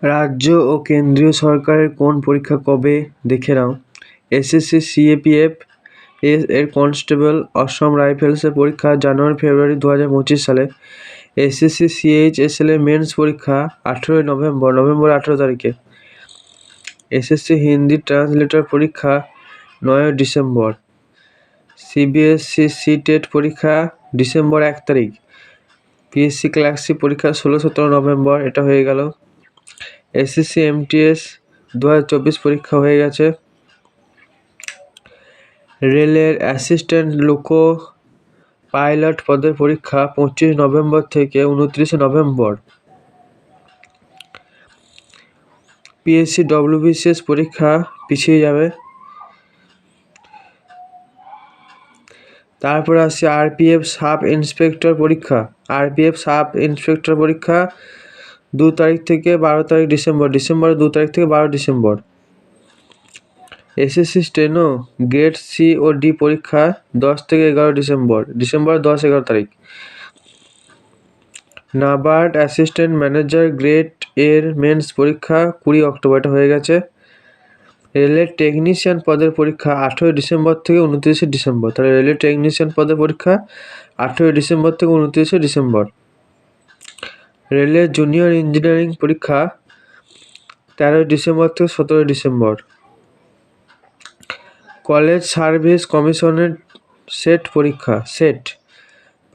রাজ্য ও কেন্দ্রীয় সরকারের কোন পরীক্ষা কবে দেখে নাও। এসএসসি সিএপিএফ এর কনস্টেবল, অসম রাইফেলসের পরীক্ষা জানুয়ারি ফেব্রুয়ারি 2025 সালে। এসএসসি সিএইচএসএল এর মেন্স পরীক্ষা 18 নভেম্বর 18 তারিখে। এসএসসি হিন্দি ট্রান্সলেটর পরীক্ষা 9 ডিসেম্বর। সিবিএসসি সিটেট পরীক্ষা ডিসেম্বর 1 তারিখ। পিএসসি ক্লার্কশিপ পরীক্ষা 16-17 নভেম্বর, এটা হয়ে গেল। এসএসসি এমটিএস 2024 পরীক্ষা হয়ে গেছে। রেলের অ্যাসিস্ট্যান্ট লোকো পাইলট পদের পরীক্ষা 25 নভেম্বর থেকে 29 নভেম্বর। পিএসসি ডব্লিউবিসিএস পরীক্ষা পিছিয়ে যাবে। তারপরে আসছে আরপিএফ সাব ইন্সপেক্টর পরীক্ষা। আরপিএফ সাব ইন্সপেক্টর পরীক্ষা 2 তারিখ থেকে 12 তারিখ ডিসেম্বর। 2 তারিখ থেকে 12 December. SSC steno grade C ও ডি পরীক্ষা 10 থেকে 11 ডিসেম্বর। 10-11 তারিখ। নাবার্ড অ্যাসিস্ট্যান্ট ম্যানেজার গ্রেড এর মেন্স পরীক্ষা 20 অক্টোবর, এটা হয়ে গেছে। রেলের টেকনিশিয়ান পদের পরীক্ষা 18 ডিসেম্বর থেকে 29 ডিসেম্বর। তাহলে রেলের টেকনিশিয়ান পদের পরীক্ষা 18 ডিসেম্বর থেকে 29 ডিসেম্বর। রেলের জুনিয়র ইঞ্জিনিয়ারিং পরীক্ষা 13 ডিসেম্বর থেকে 17 ডিসেম্বর। কলেজ সার্ভিস কমিশনের সেট পরীক্ষা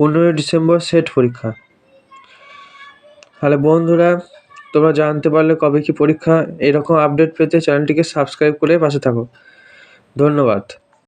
15 ডিসেম্বর সেট পরীক্ষা। তাহলে বন্ধুরা, তোমরা জানতে পারলে কবে কি পরীক্ষা। এরকম আপডেট পেতে চ্যানেলটিকে সাবস্ক্রাইব করে পাশে থাকো। ধন্যবাদ।